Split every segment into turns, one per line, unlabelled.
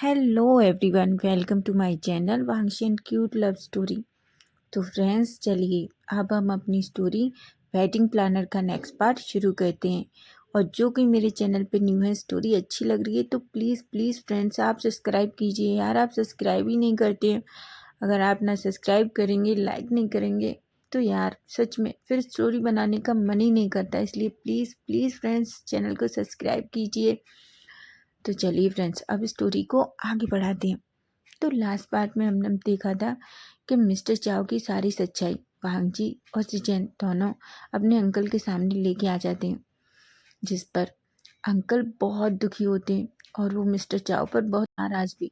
Hello everyone, welcome to my channel Vanshi and cute love story. तो friends, चलिए अब हम अपनी स्टोरी वेडिंग प्लानर का नेक्स्ट पार्ट शुरू करते हैं। और जो कोई मेरे चैनल पे न्यू है, स्टोरी अच्छी लग रही है तो प्लीज़ प्लीज़ फ्रेंड्स आप सब्सक्राइब कीजिए। यार, आप सब्सक्राइब ही नहीं करते हैं। अगर आप ना सब्सक्राइब करेंगे, लाइक नहीं करेंगे तो यार सच में फिर स्टोरी बनाने का मन ही नहीं करता। इसलिए प्लीज़ प्लीज़ फ्रेंड्स चैनल को सब्सक्राइब कीजिए। तो चलिए फ्रेंड्स, अब स्टोरी को आगे बढ़ाते हैं। तो लास्ट पार्ट में हमने देखा था कि मिस्टर चाव की सारी सच्चाई वांगजी और सिचेन दोनों अपने अंकल के सामने लेके आ जाते हैं, जिस पर अंकल बहुत दुखी होते हैं और वो मिस्टर चाव पर बहुत नाराज भी।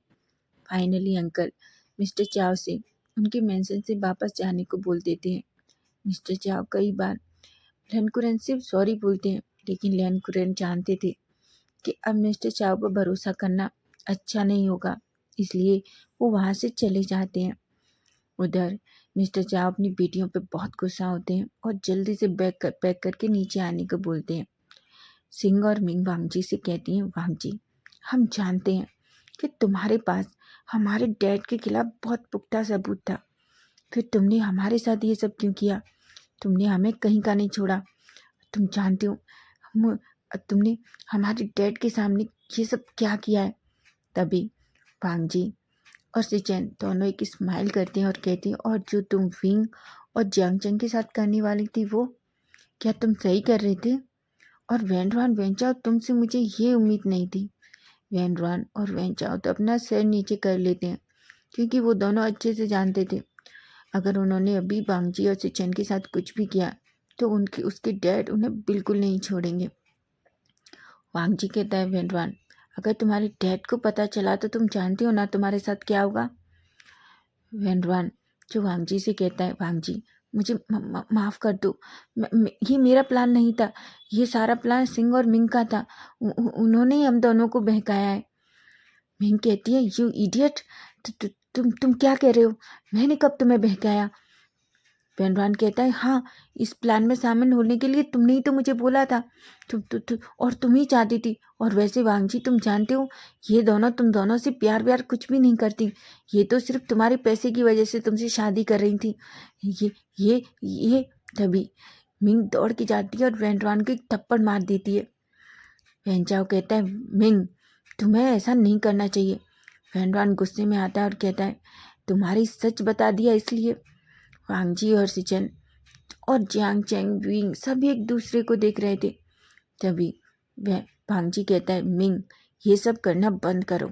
फाइनली अंकल मिस्टर चाव से उनके मेंशन से वापस जाने को बोल देते हैं। मिस्टर चाव कई बार लेनकुरन से सॉरी बोलते हैं, लेकिन लेनकुरन जानते थे कि अब मिस्टर चाव पर भरोसा करना अच्छा नहीं होगा, इसलिए वो वहाँ से चले जाते हैं। उधर मिस्टर चाव अपनी बेटियों पे बहुत गुस्सा होते हैं और जल्दी से पैक करके नीचे आने को बोलते हैं। सिंह और मिंग वांगजी से कहती हैं, वांगजी, हम जानते हैं कि तुम्हारे पास हमारे डैड के खिलाफ बहुत पुख्ता सबूत था, फिर तुमने हमारे साथ ये सब क्यों किया? तुमने हमें कहीं का नहीं छोड़ा। तुम जानते हो हम तुमने हमारे डैड के सामने ये सब क्या किया है? तभी वांगजी और सिचेन दोनों एक स्माइल करते हैं और कहते हैं, और जो तुम विंग और जियांगचंग के साथ करने वाली थी वो क्या तुम सही कर रहे थे? और वैनरॉन वेंचाओ, तुमसे मुझे ये उम्मीद नहीं थी। वैनरॉन और वेंचाओ तो अपना सिर नीचे कर लेते हैं, क्योंकि वो दोनों अच्छे से जानते थे अगर उन्होंने अभी वांगजी और सिचेन के साथ कुछ भी किया तो उसके डैड उन्हें बिल्कुल नहीं छोड़ेंगे। वांगजी कहता है, वैनरॉन, अगर तुम्हारे डैड को पता चला तो तुम जानते हो ना तुम्हारे साथ क्या होगा। वैनरॉन जो वांगजी से कहता है, वांगजी मुझे माफ़ कर दो, ये मेरा प्लान नहीं था। ये सारा प्लान सिंह और मिंग का था। उन्होंने ही हम दोनों को बहकाया है। मिंग कहती है, यू इडियट, तुम क्या कह रहे हो? मैंने कब तुम्हें बहकाया? वैनरॉन कहता है, हाँ, इस प्लान में शामिल होने के लिए तुमने ही तो मुझे बोला था। और तुम ही चाहती थी। और वैसे वांगजी, तुम जानते हो ये दोनों तुम दोनों से प्यार व्यार कुछ भी नहीं करती। ये तो सिर्फ तुम्हारे पैसे की वजह से तुमसे शादी कर रही थी। ये तभी मिंग दौड़ के जाती है और वैनरॉन को एक थप्पड़ मार देती है। वैनचाओ कहता है, मिंग, तुम्हें ऐसा नहीं करना चाहिए। वैनरॉन गुस्से में आता है और कहता है, तुम्हारी सच बता दिया इसलिए। वांगजी और सिचन और जियांग चैंग विंग सभी एक दूसरे को देख रहे थे। तभी वह वांगजी कहता है, मिंग, ये सब करना बंद करो।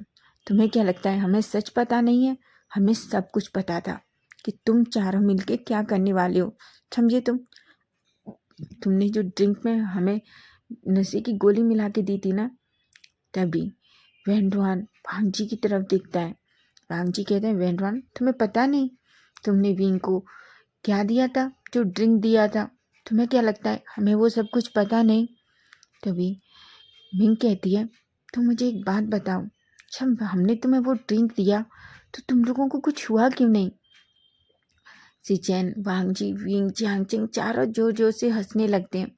तुम्हें क्या लगता है हमें सच पता नहीं है? हमें सब कुछ पता था कि तुम चारों मिलके क्या करने वाले हो। समझे? तुमने जो ड्रिंक में हमें नशे की गोली मिला के दी थी ना। तभी वैनरॉन वांगजी की तरफ देखता है। वांगजी कहते हैं, वैनरॉन, तुम्हें पता नहीं तुमने विंग को क्या दिया था, जो ड्रिंक दिया था? तुम्हें क्या लगता है हमें वो सब कुछ पता नहीं? तभी मिंग कहती है, तुम मुझे एक बात बताओ, जब हमने तुम्हें वो ड्रिंक दिया तो तुम लोगों को कुछ हुआ क्यों नहीं? सिचेन, वांगजी, विंग, जियांगचिंग चारों जोर जोर से हंसने लगते हैं।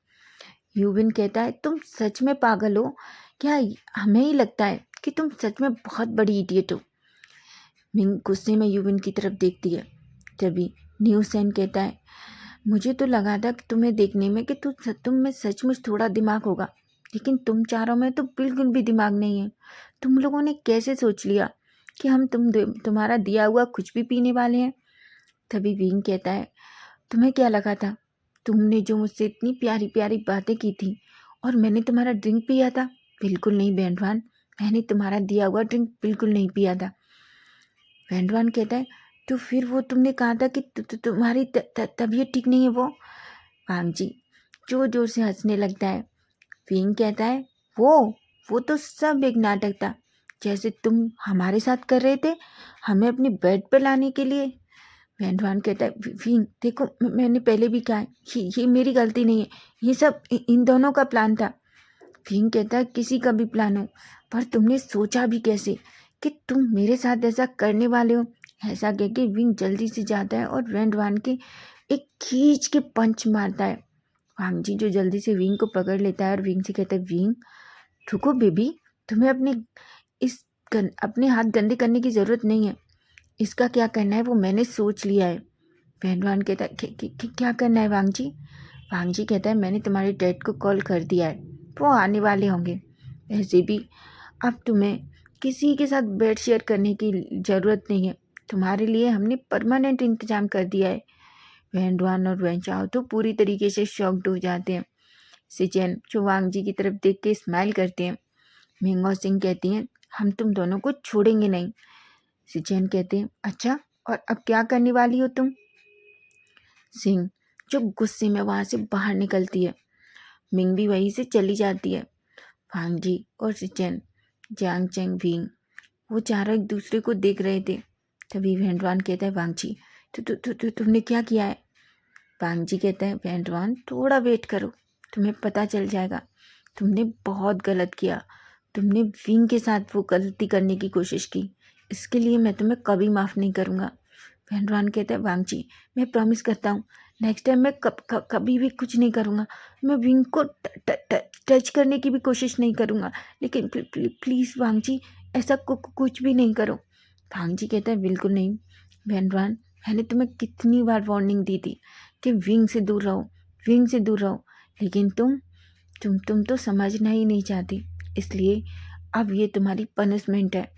यूविन कहता है, तुम सच में पागल हो क्या? हमें ही लगता है कि तुम सच में बहुत बड़ी इडियट हो। मिंग गुस्से में यूविन की तरफ देखती है। तभी न्यू सेन कहता है, मुझे तो लगा था कि तुम्हें देखने में कि तुम में सचमुच थोड़ा दिमाग होगा, लेकिन तुम चारों में तो बिल्कुल भी दिमाग नहीं है। तुम लोगों ने कैसे सोच लिया कि हम तुम्हारा दिया हुआ कुछ भी पीने वाले हैं? तभी विंग कहता है, तुम्हें क्या लगा था तुमने जो मुझसे इतनी प्यारी प्यारी बातें की थी और मैंने तुम्हारा ड्रिंक पिया था? बिल्कुल नहीं वैनरॉन, मैंने तुम्हारा दिया हुआ ड्रिंक बिल्कुल नहीं पिया था। वैनरॉन कहता है, तो फिर वो तुमने कहा था कि तुम्हारी तबीयत ठीक नहीं है वो? वांगजी जोर जोर से हंसने लगता है। विंग कहता है, वो तो सब एक नाटक था, जैसे तुम हमारे साथ कर रहे थे हमें अपने बेड पर लाने के लिए। वैनरॉन कहता है, विंग देखो, मैंने पहले भी कहा है, ये मेरी गलती नहीं है, ये सब इन दोनों का प्लान था। विंग कहता है, किसी का भी प्लान हो, पर तुमने सोचा भी कैसे कि तुम मेरे साथ ऐसा करने वाले हो? ऐसा कह के विंग जल्दी से जाता है और वैनरॉन के एक खींच के पंच मारता है। वांगजी जो जल्दी से विंग को पकड़ लेता है और विंग से कहता है, विंग रुको बेबी, तुम्हें अपने इस अपने हाथ गंदे करने की ज़रूरत नहीं है। इसका क्या करना है वो मैंने सोच लिया है। पहलवान कहता है क्या करना है वांग जी? वांग जी कहता है मैंने तुम्हारे डैड को कॉल कर दिया है, वो आने वाले होंगे। वैसे भी अब तुम्हें किसी के साथ बेड शेयर करने की ज़रूरत नहीं है, तुम्हारे लिए हमने परमानेंट इंतज़ाम कर दिया है। वैनडवान और वैनचाओ तो पूरी तरीके से शॉक्ड हो जाते हैं। सिचेन जो वांग जी की तरफ देख के स्माइल करते हैं। मिंग और सिंह कहती हैं हम तुम दोनों को छोड़ेंगे नहीं। सिचेन कहते हैं अच्छा, और अब क्या करने वाली हो तुम? सिंह जो गुस्से में वहाँ से बाहर निकलती है। मिंग भी वहीं से चली जाती है। वांग जी और सिचेन, जियांग चेंग विंग वो चारों एक दूसरे को देख रहे थे। तभी वैनडवान कहता है वांग जी तुमने क्या किया है? वांग जी कहता है वैनडवान थोड़ा वेट करो, तुम्हें पता चल जाएगा। तुमने बहुत गलत किया, तुमने विंग के साथ वो गलती करने की कोशिश की, इसके लिए मैं तुम्हें कभी माफ़ नहीं करूँगा। वैनडवान कहता है वांग जी मैं प्रॉमिस करता हूँ नेक्स्ट टाइम मैं कभी भी कुछ नहीं करूँगा। मैं विंग को टच करने की भी कोशिश नहीं करूँगा, लेकिन प्लीज़ वांग जी ऐसा कुछ भी नहीं करो। वांग जी कहता है बिल्कुल नहीं वैनडवान, मैंने तुम्हें कितनी बार वार्निंग दी थी कि विंग से दूर रहो, विंग से दूर रहो, लेकिन तुम तो समझना ही नहीं चाहती। इसलिए अब ये तुम्हारी पनिशमेंट है,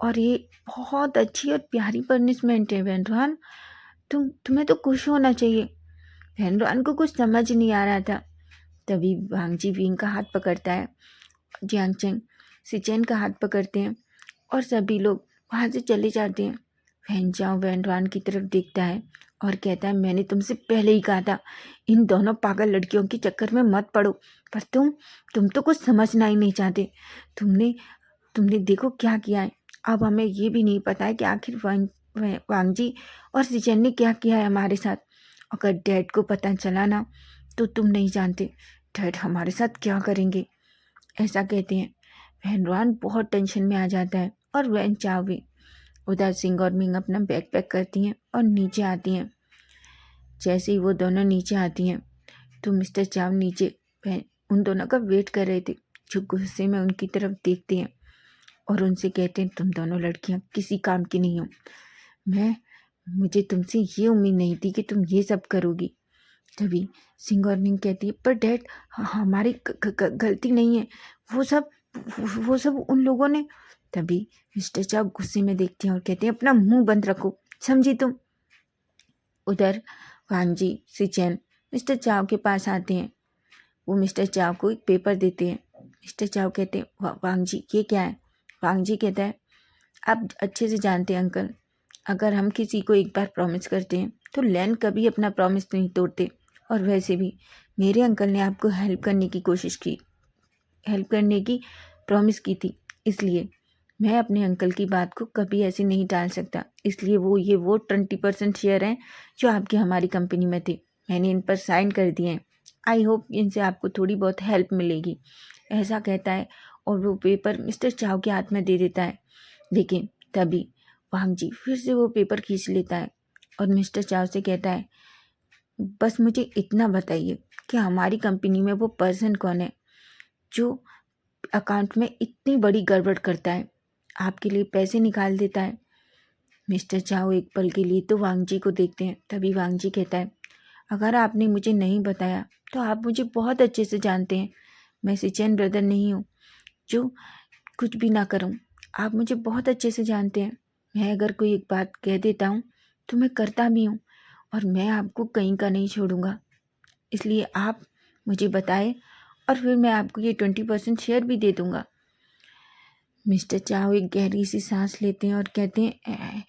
और ये बहुत अच्छी और प्यारी पनिशमेंट है वैनडवान। तुम्हें तो खुश होना चाहिए। वैनडवान को कुछ समझ नहीं आ रहा था। तभी वांग जी विंग का हाथ पकड़ता है। जियांग चेंग सिचेन का हाथ पकड़ते हैं और सभी लोग वहाँ से चले जाते हैं। वैनचाओ वैनडवान की तरफ देखता है और कहता है मैंने तुमसे पहले ही कहा था इन दोनों पागल लड़कियों के चक्कर में मत पड़ो, पर तुम तो कुछ समझना ही नहीं चाहते। तुमने देखो क्या किया है। अब हमें ये भी नहीं पता है कि आखिर वांग जी और सिचेन ने क्या किया है हमारे साथ। अगर डैड को पता चला ना तो तुम नहीं जानते डैड हमारे साथ क्या करेंगे। ऐसा कहते हैं। वैनडवान बहुत टेंशन में आ जाता है और वैनचाओ भी। उधर सिंह और मिंग अपना बैग पैक करती हैं और नीचे आती हैं। जैसे ही वो दोनों नीचे आती हैं तो मिस्टर चाव नीचे उन दोनों का वेट कर रहे थे, जो गुस्से में उनकी तरफ देखते हैं और उनसे कहते हैं तुम दोनों लड़कियां किसी काम की नहीं हो। मुझे तुमसे ये उम्मीद नहीं थी कि तुम ये सब करोगी। तभी सिंह और मिंग कहती है पर डैड हमारी गलती नहीं है, वो सब उन लोगों ने। तभी मिस्टर चाव गुस्से में देखते हैं और कहते हैं अपना मुंह बंद रखो, समझी तुम। उधर वांग जी सिचेन मिस्टर चाव के पास आते हैं। वो मिस्टर चाव को एक पेपर देते हैं। मिस्टर चाव कहते हैं वांग जी ये क्या है? वांग जी कहता है आप अच्छे से जानते हैं अंकल, अगर हम किसी को एक बार प्रॉमिस करते हैं तो लैन कभी अपना प्रॉमिस नहीं तोड़ते, और वैसे भी मेरे अंकल ने आपको हेल्प करने की प्रॉमिस की थी, इसलिए मैं अपने अंकल की बात को कभी ऐसे नहीं टाल सकता। इसलिए वो 20% शेयर हैं जो आपकी हमारी कंपनी में थे, मैंने इन पर साइन कर दिए हैं। आई होप इनसे आपको थोड़ी बहुत हेल्प मिलेगी। ऐसा कहता है और वो पेपर मिस्टर चाव के हाथ में दे देता है। लेकिन तभी वांग जी फिर से वो पेपर खींच लेता है और मिस्टर चाव से कहता है बस मुझे इतना बताइए कि हमारी कंपनी में वो पर्सन कौन है जो अकाउंट में इतनी बड़ी गड़बड़ करता है, आपके लिए पैसे निकाल देता है। मिस्टर चाव एक पल के लिए तो वांग जी को देखते हैं। तभी वांग जी कहता है अगर आपने मुझे नहीं बताया तो आप मुझे बहुत अच्छे से जानते हैं, मैं सिचेन ब्रदर नहीं हूँ जो कुछ भी ना करूँ। आप मुझे बहुत अच्छे से जानते हैं, मैं अगर कोई एक बात कह देता हूँ तो मैं करता भी हूँ, और मैं आपको कहीं का नहीं छोड़ूंगा। इसलिए आप मुझे बताएं और फिर मैं आपको ये 20% शेयर भी दे दूंगा। मिस्टर चाव एक गहरी सी सांस लेते हैं और कहते हैं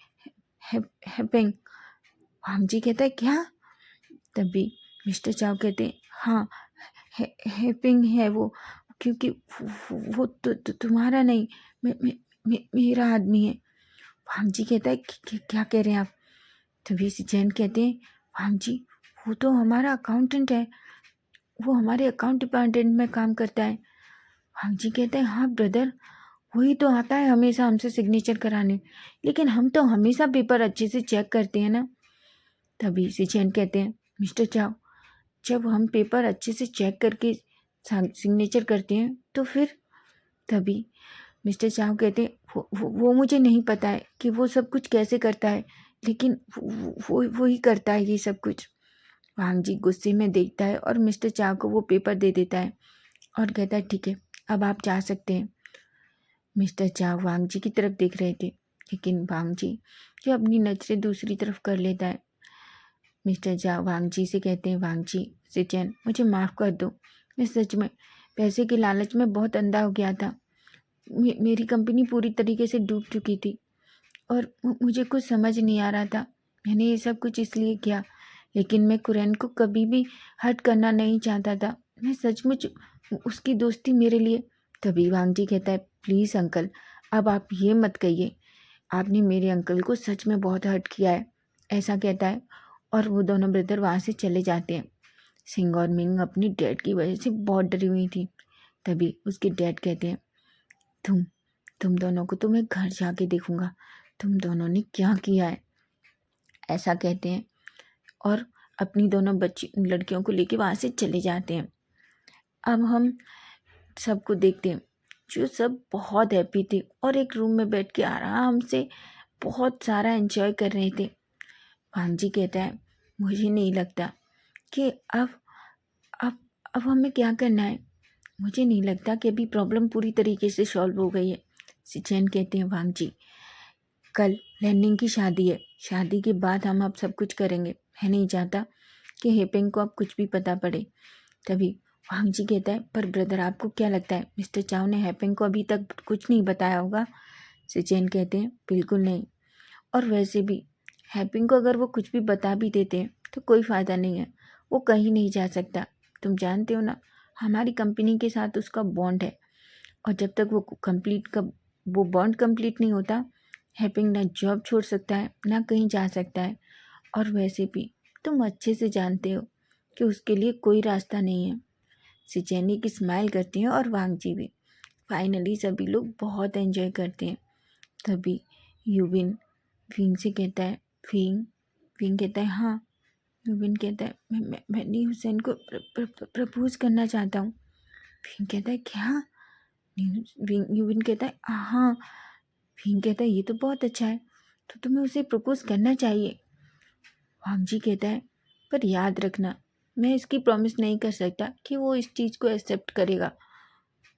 हैपिंग। वांग जी कहता है क्या? तभी मिस्टर चाव कहते हैं हाँ हैपिंग है वो, क्योंकि वो तुम्हारा नहीं, मेरा आदमी है। वांग जी कहता है क्या कह रहे हैं आप? तभी सिचेन कहते हैं वांग जी वो तो हमारा अकाउंटेंट है, वो हमारे अकाउंट डिपार्टमेंट में काम करता है। वांग जी कहते हैं हाँ ब्रदर, वही तो आता है हमेशा हमसे सिग्नेचर कराने, लेकिन हम तो हमेशा पेपर अच्छे से चेक करते हैं ना। तभी सिचेन कहते हैं मिस्टर चाव जब हम पेपर अच्छे से चेक करके सिग्नेचर करते हैं तो फिर। तभी मिस्टर चाव कहते हैं वो मुझे नहीं पता है कि वो सब कुछ कैसे करता है, लेकिन वो ही करता है ये सब कुछ। वांग जी गुस्से में देखता है और मिस्टर चाव को वो पेपर दे देता है और कहता है ठीक है, अब आप जा सकते हैं। मिस्टर चाव वांग जी की तरफ देख रहे थे, लेकिन वांग जी जो अपनी नज़रें दूसरी तरफ कर लेता है। मिस्टर चाव वांग जी से कहते हैं, वांग जी सिचेन मुझे माफ़ कर दो, मैं सच में पैसे के लालच में बहुत अंधा हो गया था। मेरी कंपनी पूरी तरीके से डूब चुकी थी और मुझे कुछ समझ नहीं आ रहा था। मैंने ये सब कुछ इसलिए किया, लेकिन मैं कुरैन को कभी भी हर्ट करना नहीं चाहता था। मैं सचमुच उसकी दोस्ती मेरे लिए। तभी वांग जी कहता है, प्लीज़ अंकल, अब आप ये मत कहिए, आपने मेरे अंकल को सच में बहुत हर्ट किया है, ऐसा कहता है। और वो दोनों ब्रदर वहाँ से चले जाते हैं। सिंह और मिंग अपनी डैड की वजह से बहुत डरी हुई थी। तभी उसके डैड कहते हैं, तुम दोनों को तो मैं घर जाके देखूंगा, तुम दोनों ने क्या किया है, ऐसा कहते हैं। और अपनी दोनों बच्ची लड़कियों को लेके वहाँ से चले जाते हैं। अब हम सबको देखते हैं जो सब बहुत हैप्पी थे और एक रूम में बैठ के आराम से बहुत सारा एंजॉय कर रहे थे। वांग जी कहता है, मुझे नहीं लगता कि अब अब हमें क्या करना है। मुझे नहीं लगता कि अभी प्रॉब्लम पूरी तरीके से सॉल्व हो गई है। सिचेन कहते हैं, वांग जी कल लैंडिंग की शादी है, शादी के बाद हम अब सब कुछ करेंगे। मैं नहीं चाहता कि हेपेंग को अब कुछ भी पता पड़े। तभी वांग जी कहता है, पर ब्रदर आपको क्या लगता है मिस्टर चाव ने हेपेंग को अभी तक कुछ नहीं बताया होगा? सिचेन कहते हैं, बिल्कुल नहीं, और वैसे भी हेपेंग को अगर वो कुछ भी बता भी देते हैं तो कोई फ़ायदा नहीं है, वो कहीं नहीं जा सकता। तुम जानते हो ना, हमारी कंपनी के साथ उसका बॉन्ड है, और जब तक वो बॉन्ड कंप्लीट नहीं होता, हेपिंग ना जॉब छोड़ सकता है ना कहीं जा सकता है। और वैसे भी तुम अच्छे से जानते हो कि उसके लिए कोई रास्ता नहीं है। सिचेनी की स्माइल करती हैं और वांग जी भी। फाइनली सभी लोग बहुत एंजॉय करते हैं। तभी यूबिन विंग से कहता है, विंग विंग कहता है, हाँ। यूबिन कहता है, मैं नी हुसैन को प्रपोज करना चाहता हूँ। विंग कहता है, क्या? यूबिन कहता है, हाँ। विंग कहता है, ये तो बहुत अच्छा है, तो तुम्हें उसे प्रपोज करना चाहिए। वांग जी कहता है, पर याद रखना, मैं इसकी प्रॉमिस नहीं कर सकता कि वो इस चीज़ को एक्सेप्ट करेगा।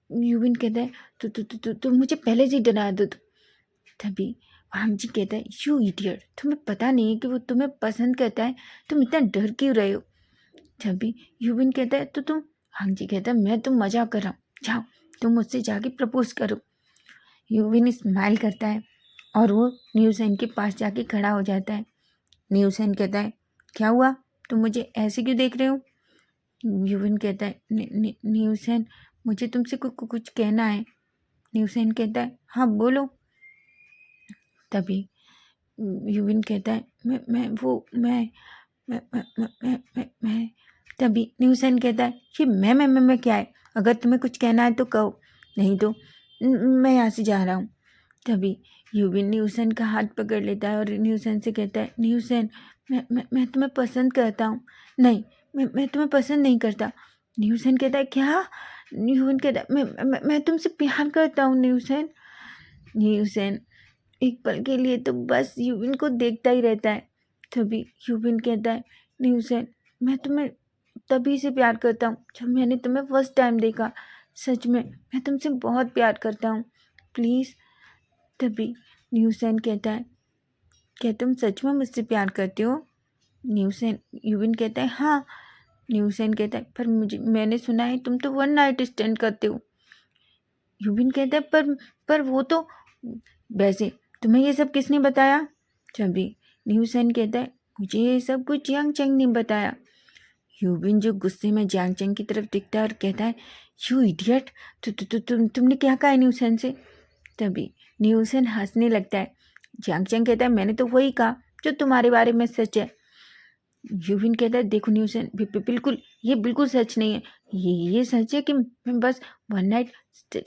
यूबिन कहता है, तो मुझे पहले से ही डरा दो। तभी वांग जी कहता है, यू इडियट, तुम्हें पता नहीं है कि वो तुम्हें पसंद करता है, तुम इतना डर क्यों रहे हो? तभी यूबिन कहता है, तो तुम वांग जी कहता है, मैं तो मजाक कर रहा हूँ, जाओ तुम मुझसे जाके प्रपोज करो। यूविन स्माइल करता है और वो न्यूसेन के पास जाके खड़ा हो जाता है। न्यूसेन कहता है, क्या हुआ, तुम मुझे ऐसे क्यों देख रहे हो? यूविन कहता है, न्यूसेन, मुझे तुमसे कुछ कहना है। न्यूसेन कहता है, हाँ बोलो। तभी यूविन कहता है, मैं वो मैं तभी न्यूसेन कहता है, ये मैं क्या है, अगर तुम्हें कुछ कहना है तो कहो, नहीं तो मैं यहाँ से जा रहा हूँ। तभी यूविन न्यूसेन का हाथ पकड़ लेता है और न्यूसेन से कहता है, न्यूसेन, मैं तुम्हें पसंद करता हूँ। नहीं, मैं तुम्हें पसंद नहीं करता। न्यूसेन कहता है, क्या? यूविन कहता है, मैं तुमसे प्यार करता हूँ न्यूसेन। न्यूसेन एक पल के लिए तो बस यूविन को देखता ही रहता है। तभी यूविन कहता है, न्यूसेन, मैं तुम्हें तभी से प्यार करता हूँ जब मैंने तुम्हें फर्स्ट टाइम देखा। सच में मैं तुमसे बहुत प्यार करता हूँ, प्लीज़। तभी न्यूसेन कहता है, क्या तुम सच में मुझसे प्यार करते हो? यूविन कहता है, हाँ। न्यूसेन कहता है, पर मैंने सुना है तुम तो वन नाइट स्टैंड करते हो। यूविन कहता है, पर वो तो, वैसे तुम्हें ये सब किसने बताया? तभी न्यूसेन कहता है, मुझे ये सब कुछ यांग चेंग ने बताया। यूविन जो गुस्से में जियांग चेंग की तरफ दिखता है और कहता है, यू इडियट, तुमने क्या कहा है न्यूसेन से? तभी न्यूसेन हंसने लगता है। जियांग चेंग कहता है, मैंने तो वही कहा जो तुम्हारे बारे में सच है। यूविन कहता है, देखो न्यूसेन, बिल्कुल ये बिल्कुल सच नहीं है। ये सच है कि मैं बस वन नाइट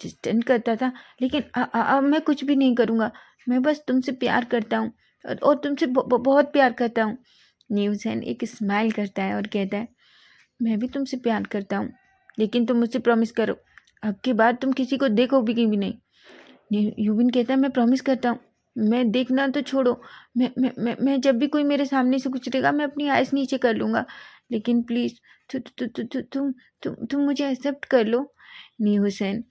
स्टैंड करता था, लेकिन अब मैं कुछ भी नहीं करूँगा। मैं बस तुमसे प्यार करता हूँ और तुमसे बहुत प्यार करता हूँ। न्यूसेन एक स्माइल करता है और कहता है, मैं भी तुमसे प्यार करता हूँ, लेकिन तुम मुझसे प्रॉमिस करो, अब की बार तुम किसी को देखोगे भी नहीं। यूविन कहता है मैं प्रॉमिस करता हूँ, मैं देखना तो छोड़ो, मैं जब भी कोई मेरे सामने से गुजरेगा मैं अपनी आइज़ नीचे कर लूँगा, लेकिन प्लीज़ तुम मुझे एक्सेप्ट कर लो। नी हुसैन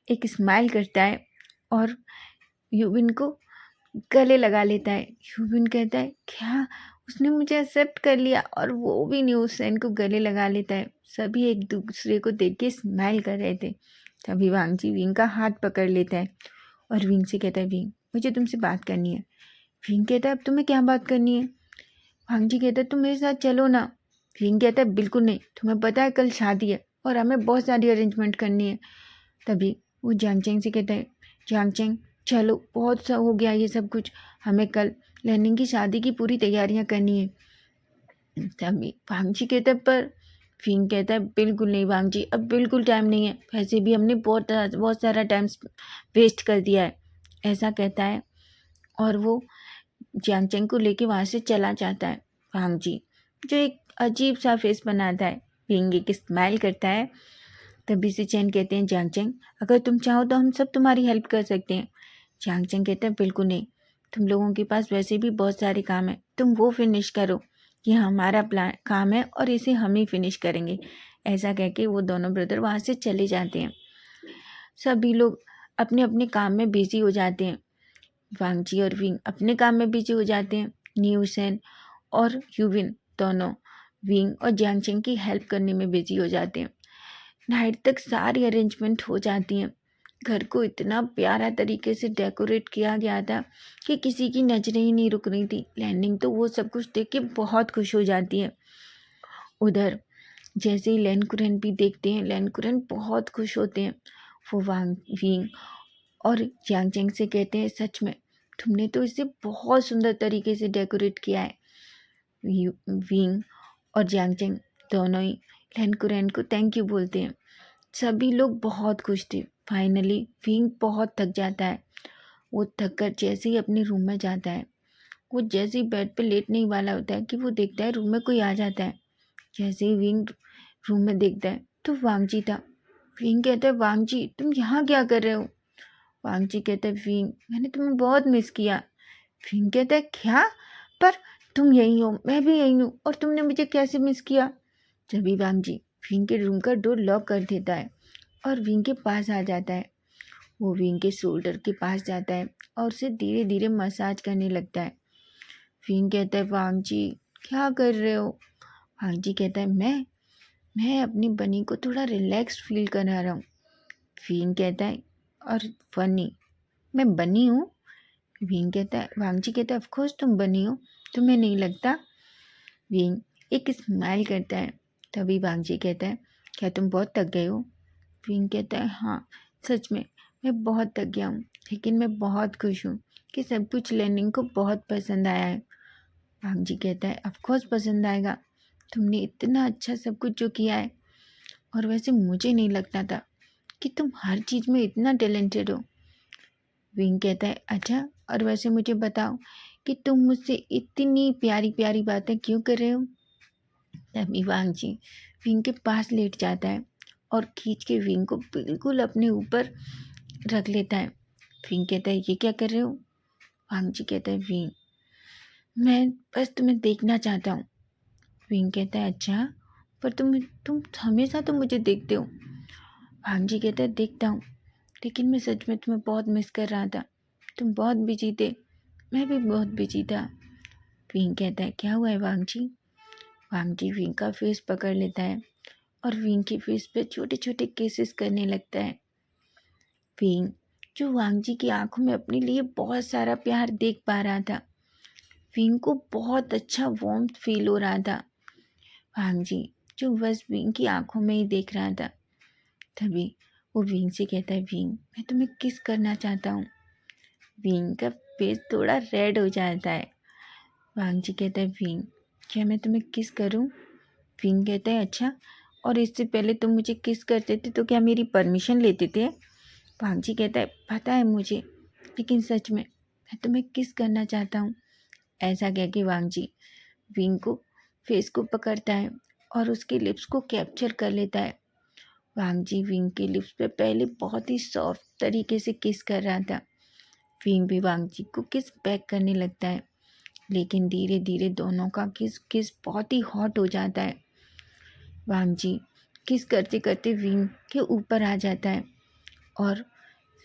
एक स्माइल करता है और यूविन को गले लगा लेता है। यूविन कहता है क्या, उसने मुझे एक्सेप्ट कर लिया, और वो भी नी हुसैन को गले लगा लेता है। सभी एक दूसरे को देख के स्माइल कर रहे थे। तभी वांगजी विंग का हाथ पकड़ लेता है और विंग से कहता है विंग मुझे तुमसे बात करनी है। विंग कहता है अब तुम्हें क्या बात करनी है। वांगजी कहता है तुम मेरे साथ चलो ना। विंग कहता है बिल्कुल नहीं, तुम्हें पता है कल शादी है और हमें बहुत सारी अरेंजमेंट करनी है। तभी वो जियांगचैंग से कहता है जियांगचैंग चलो बहुत सा हो गया ये सब कुछ, हमें कल लैनिंग की शादी की पूरी तैयारियां करनी है। तभी वांगजी कहता है पर विंग कहता है बिल्कुल नहीं वांगजी, अब बिल्कुल टाइम नहीं है, वैसे भी हमने बहुत सारा टाइम वेस्ट कर दिया है, ऐसा कहता है। और वो जियांगचैंग को लेके वहाँ से चला जाता है। वांगजी जो एक अजीब सा फेस बनाता है, विंग एक स्माइल करता है। तभी से चैन कहते हैं जियांगचैंग अगर तुम चाहो तो हम सब तुम्हारी हेल्प कर सकते हैं। जियांगचैंग कहते हैं बिल्कुल नहीं, तुम लोगों के पास वैसे भी बहुत सारे काम है, तुम वो फिनिश करो, ये हमारा प्लान काम है और इसे हम ही फिनिश करेंगे। ऐसा कह के वो दोनों ब्रदर वहाँ से चले जाते हैं। सभी लोग अपने अपने काम में बिजी हो जाते हैं। वांगजी और विंग अपने काम में बिजी हो जाते हैं। न्यूसेन और यूविन दोनों विंग और जियांगचैंग की हेल्प करने में बिजी हो जाते हैं। नाइट तक सारी अरेंजमेंट हो जाती हैं। घर को इतना प्यारा तरीके से डेकोरेट किया गया था कि किसी की नज़रें ही नहीं रुक रही थी। लैंडिंग तो वो सब कुछ देख के बहुत खुश हो जाती है। उधर जैसे ही लैन कुरन भी देखते हैं, लैन कुरन बहुत खुश होते हैं। वो वांग विंग और जियांगचैंग से कहते हैं सच में तुमने तो इसे बहुत सुंदर तरीके से डेकोरेट किया है। विंग और जियांगचैंग दोनों ही लैन कुरन को थैंक यू बोलते हैं। सभी लोग बहुत खुश थे। फाइनली विंग बहुत थक जाता है। वो थक कर जैसे ही अपने रूम में जाता है, वो जैसे ही बेड पे लेटने ही वाला होता है कि वो देखता है रूम में कोई आ जाता है। जैसे ही विंग रूम में देखता है तो वांगजी था। विंग कहता है वांगजी तुम यहाँ क्या कर रहे हो। वांगजी कहता है विंग मैंने तुम्हें बहुत मिस किया। विंग कहता है क्या, पर तुम यहीं हो, मैं भी यहीं हूँ, और तुमने मुझे कैसे मिस किया। तभी वांगजी विंग के रूम का डोर लॉक कर देता है और विंग के पास आ जाता है। वो विंग के शोल्डर के पास जाता है और उसे धीरे धीरे मसाज करने लगता है। विंग कहता है वांगजी क्या कर रहे हो। वांगजी कहता है मैं अपनी बनी को थोड़ा रिलैक्स फील करा रहा हूँ। विंग कहता है और फनी मैं बनी हूँ। विंग कहता है वांगजी कहता है ऑफकोर्स तुम बनी हो, तुम्हें नहीं लगता। विंग एक स्माइल करता है। तभी वांगजी कहता है क्या तुम बहुत थक गए हो। विंग कहता है हाँ सच में मैं बहुत थक गया हूँ, लेकिन मैं बहुत खुश हूँ कि सब कुछ लैंडिंग को बहुत पसंद आया है। वांगजी कहता है ऑफकोर्स पसंद आएगा, तुमने इतना अच्छा सब कुछ जो किया है, और वैसे मुझे नहीं लगता था कि तुम हर चीज़ में इतना टैलेंटेड हो। विंग कहता है अच्छा, और वैसे मुझे बताओ कि तुम मुझसे इतनी प्यारी प्यारी बातें क्यों कर रहे हो। तभी वांगजी विंग के पास लेट जाता है और खींच के विंग को बिल्कुल अपने ऊपर रख लेता है। विंग कहता है ये क्या कर रहे हो। वांगजी कहता है विंग मैं बस तुम्हें देखना चाहता हूँ। विंग कहता है अच्छा, पर तुम हमेशा तो मुझे देखते हो। वांगजी कहता है देखता हूँ, लेकिन मैं सच में तुम्हें बहुत मिस कर रहा था, तुम बहुत बिजी थे, मैं भी बहुत बिजी था। विंग कहता है क्या हुआ है वांगजी। वांगजी विंग का फेस पकड़ लेता है और विंग के फेस पे छोटे छोटे केसेस करने लगता है। विंग जो वांगजी की आंखों में अपने लिए बहुत सारा प्यार देख पा रहा था, विंग को बहुत अच्छा वार्म फील हो रहा था। वांगजी जो बस विंग की आंखों में ही देख रहा था। तभी वो विंग से कहता है विंग मैं तुम्हें किस करना चाहता हूँ। विंग का फेस थोड़ा रेड हो जाता है। वांगजी कहता है विंग क्या मैं तुम्हें किस करूँ। विंग कहता है अच्छा, और इससे पहले तुम मुझे किस करते थे तो क्या मेरी परमिशन लेते थे। वांगजी कहता है पता है मुझे, लेकिन सच में मैं तुम्हें किस करना चाहता हूँ। ऐसा कह के वांगजी विंग को फेस को पकड़ता है और उसके लिप्स को कैप्चर कर लेता है। वांग जी विंग के लिप्स पे पहले बहुत ही सॉफ्ट तरीके से किस कर रहा था। विंग भी वांग जी को किस बैक करने लगता है, लेकिन धीरे धीरे दोनों का किस किस बहुत ही हॉट हो जाता है। वांग जी किस करते करते विंग के ऊपर आ जाता है और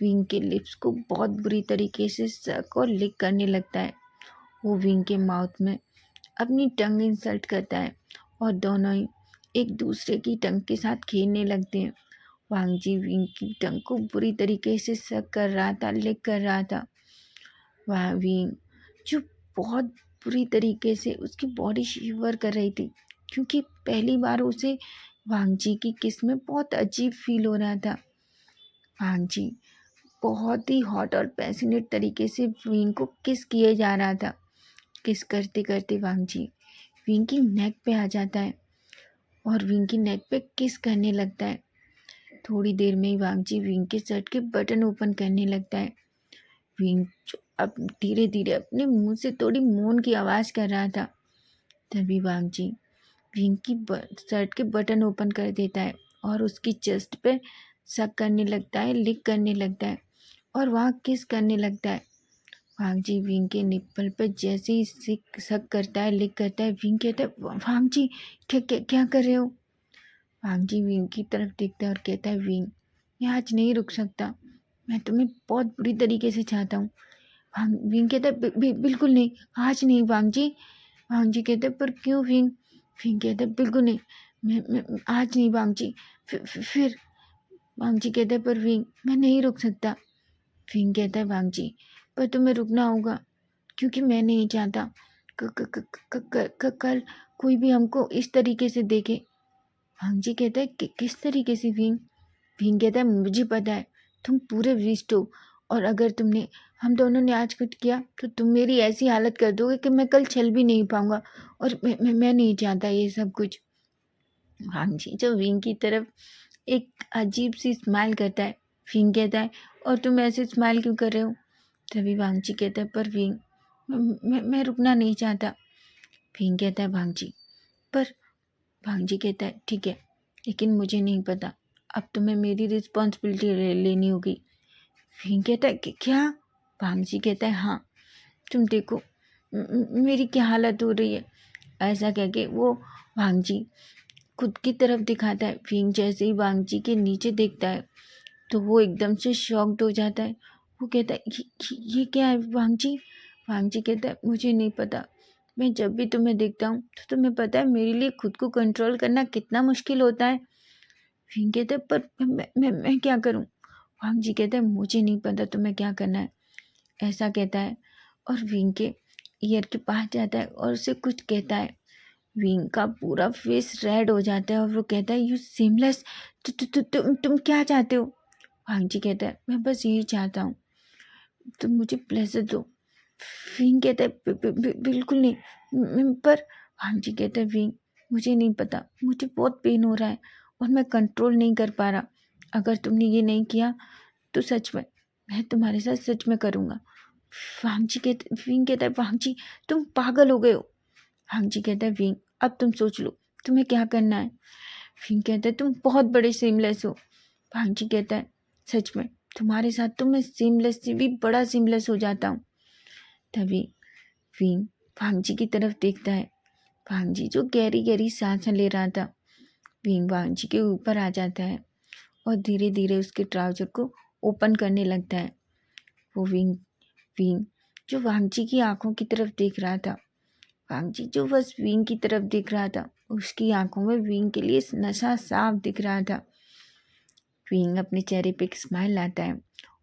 विंग के लिप्स को बहुत बुरी तरीके से सक और लिक करने लगता है। वो विंग के माउथ में अपनी टंग इंसर्ट करता है और दोनों ही एक दूसरे की टंग के साथ खेलने लगते हैं। वांग जी विंग की टंग को बुरी तरीके से सक कर रहा था, लिक कर रहा था। वह विंग जो बहुत बुरी तरीके से उसकी बॉडी शिवर कर रही थी, क्योंकि पहली बार उसे वांग जी की किस में बहुत अजीब फील हो रहा था। वांग जी बहुत ही हॉट और पैशनेट तरीके से विंग को किस किए जा रहा था। किस करते करते वांग जी विंग की नेक पे आ जाता है और विंग की नेक पे किस करने लगता है। थोड़ी देर में ही वांग जी विंग के शर्ट के बटन ओपन करने लगता है। विंग जो अब धीरे धीरे अपने मुंह से थोड़ी मौन की आवाज़ कर रहा था। तभी वांग जी विंग की शर्ट के बटन ओपन कर देता है और उसकी चेस्ट पे सक करने लगता है, लिक करने लगता है और वहाँ किस करने लगता है। वांग जी विंग के निप्पल पे जैसे ही सक करता है, लिक करता है, विंग कहता है, वांग जी क्या क्या क्या कर रहे हो। वांग जी विंग की तरफ देखता है और कहता है, विंग मैं आज नहीं रुक सकता, मैं तुम्हें बहुत बुरी तरीके से चाहता हूँ। विंग कहता है, बिल्कुल नहीं, आज नहीं वांग जी। वांग जी कहते, पर क्यों विंग। विंग कहता है, बिल्कुल नहीं, मैं आज नहीं वांग जी। फिर वांग जी कहते, पर विंग मैं नहीं रुक सकता। विंग कहता है, वांग जी पर तुम्हें रुकना होगा, क्योंकि मैं नहीं चाहता कल कोई भी हमको इस तरीके से देखे। वांग जी कहता है, किस तरीके से विंग। विंग कहता है, मुझे पता है तुम पूरे विस्ट हो, और अगर तुमने हम दोनों ने आज कुछ किया तो तुम मेरी ऐसी हालत कर दोगे कि मैं कल चल भी नहीं पाऊंगा, और मैं नहीं चाहता ये सब कुछ। वांग जी जो विंग की तरफ एक अजीब सी स्माइल करता है। विंग कहता है, और तुम ऐसे स्माइल क्यों कर रहे हो। तभी वांग जी कहता है, पर विंग मैं रुकना नहीं चाहता। विंग कहता है, वांग जी पर। वांग जी कहता है, ठीक है, लेकिन मुझे नहीं पता, अब तुम्हें मेरी रिस्पॉन्सिबिलिटी लेनी होगी। विंग कहता है, क्या। वांग जी कहता है, हाँ तुम देखो मेरी क्या हालत हो रही है। ऐसा कह के वो वांग जी खुद की तरफ दिखाता है। विंग जैसे ही वांग जी के नीचे देखता है तो वो एकदम से शॉक्ड हो जाता है। वो कहता है, ये क्या है वांग जी। वांग जी कहता है, मुझे नहीं पता, मैं जब भी तुम्हें देखता हूँ तो तुम्हें पता है मेरे लिए खुद को कंट्रोल करना कितना मुश्किल होता है। विंग कहता है, पर मैं क्या करूँ। वांग जी कहता है, मुझे नहीं पता तुम्हें क्या करना है। ऐसा कहता है और विंग के ईयर के पास जाता है और उसे कुछ कहता है। विंग का पूरा फेस रेड हो जाता है और वो कहता है, यू सीमलेस, तुम क्या चाहते हो। वांग जी कहता है, मैं बस यही चाहता हूँ, तुम मुझे प्लेजर दो। विंग कहता है, बिल्कुल नहीं, पर। वांग जी कहता है, विंग मुझे नहीं पता, मुझे बहुत पेन हो रहा है और मैं कंट्रोल नहीं कर पा रहा। अगर तुमने ये नहीं किया तो सच में मैं तुम्हारे साथ सच में करूँगा। विंग कहता है, वांग जी तुम पागल हो गए हो। वांग जी कहता है, विंग अब तुम सोच लो तुम्हें क्या करना है। विंग कहता है, तुम बहुत बड़े सीमलेस हो। वांग जी कहता है, सच में तुम्हारे साथ तो मैं सीमलेस से भी बड़ा सीमलेस हो जाता हूँ। तभी विंग वांग जी की तरफ देखता है। वांग जी जो गहरी गहरी सांसें ले रहा था। विंग वांग जी के ऊपर आ जाता है और धीरे धीरे उसके ट्राउजर को ओपन करने लगता है। वो विंग विंग जो वांग जी की आंखों की तरफ देख रहा था। वांग जी जो बस विंग की तरफ देख रहा था, उसकी आंखों में विंग के लिए नशा साफ दिख रहा था। विंग अपने चेहरे पे एक स्माइल लाता है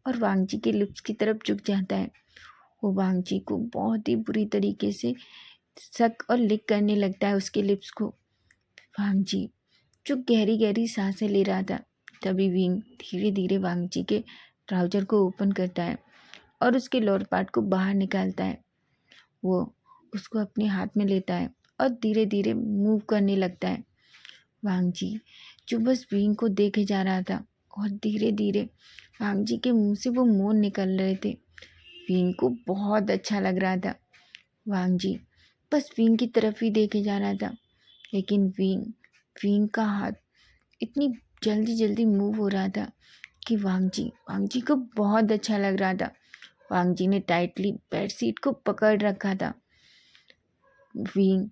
और वांग जी के लिप्स की तरफ झुक जाता है। वो वांग जी को बहुत ही बुरी तरीके से सक और लिक करने लगता है उसके लिप्स को। वांग जी जो गहरी गहरी सांसें ले रहा था। तभी विंग धीरे धीरे वांग जी के ट्राउजर को ओपन करता है और उसके लोअर पार्ट को बाहर निकालता है। वो उसको अपने हाथ में लेता है और धीरे धीरे मूव करने लगता है। वांग जी जो बस विंग को देखे जा रहा था और धीरे धीरे वांग जी के मुंह से वो मोन निकल रहे थे। विंग को बहुत अच्छा लग रहा था। वांग जी बस विंग की तरफ ही देखे जा रहा था, लेकिन विंग विंग का हाथ इतनी जल्दी जल्दी मूव हो रहा था कि वांग जी को बहुत अच्छा लग रहा था। वांग जी ने टाइटली बेड शीट को पकड़ रखा था। विंग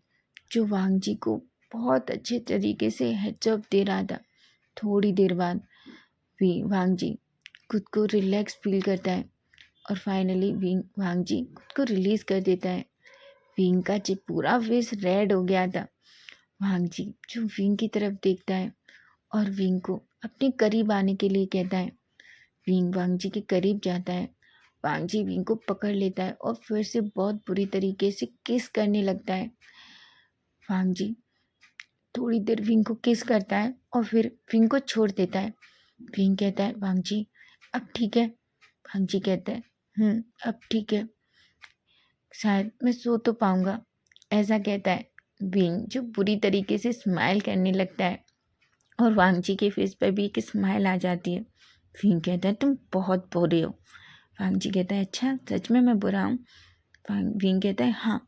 जो वांग जी को बहुत अच्छे तरीके से हेड्सअप दे रहा था। थोड़ी देर बाद वांग जी खुद को रिलैक्स फील करता है और फाइनली वांग जी खुद को रिलीज कर देता है। विंग का जो पूरा फेस रेड हो गया था। वांग जी जो विंग की तरफ देखता है और विंग को अपने करीब आने के लिए कहता है। विंग वांग जी के करीब जाता है। वांग जी विंग को पकड़ लेता है और फिर से बहुत बुरी तरीके से किस करने लगता है। वांग जी थोड़ी देर विंग को किस करता है और फिर विंग को छोड़ देता है। विंग कहता है वांग जी अब ठीक है। वांग जी कहता है अब ठीक है, शायद मैं सो तो पाऊंगा, ऐसा कहता है। विंग जो बुरी तरीके से स्माइल करने लगता है और वांग जी के फेस पर भी एक स्माइल आ जाती है। विंग कहता है तुम बहुत बुरे हो। वांग जी कहता है अच्छा सच में मैं बुरा हूँ। विंग कहता है हाँ,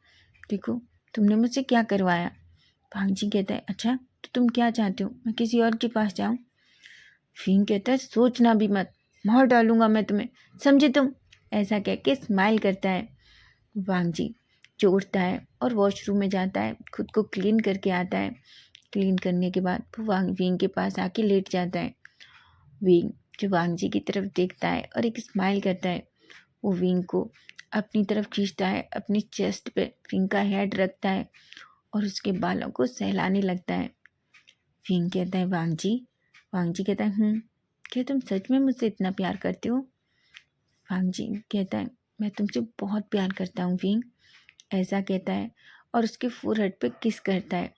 देखो तुमने मुझसे क्या करवाया। वांग जी कहता है अच्छा तो तुम क्या चाहते हो, मैं किसी और के पास जाऊँ। विंग कहता है सोचना भी मत, मार डालूंगा मैं तुम्हें, समझे तुम, ऐसा कह के स्माइल करता है। वांग जी उठता है और वॉशरूम में जाता है, खुद को क्लीन करके आता है। क्लीन करने के बाद वो विंग के पास आके लेट जाता है। विंग जो वांग जी की तरफ देखता है और एक स्माइल करता है। वो विंग को अपनी तरफ खींचता है, अपनी चेस्ट पे विंग का हेड रखता है और उसके बालों को सहलाने लगता है। विंग कहता है वांग जी कहता है क्या तुम सच में मुझसे इतना प्यार करते हो। वांग जी कहता है मैं तुमसे बहुत प्यार करता हूँ विंग, ऐसा कहता है और उसके फोरहेड पे किस करता है।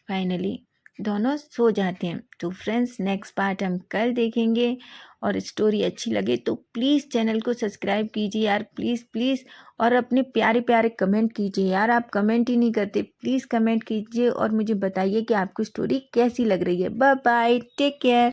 फाइनली दोनों सो जाते हैं। तो फ्रेंड्स नेक्स्ट पार्ट हम कल देखेंगे और स्टोरी अच्छी लगे तो प्लीज़ चैनल को सब्सक्राइब कीजिए यार, प्लीज़ प्लीज़, और अपने प्यारे प्यारे कमेंट कीजिए यार, आप कमेंट ही नहीं करते, प्लीज़ कमेंट कीजिए और मुझे बताइए कि आपको स्टोरी कैसी लग रही है। Bye bye, take care.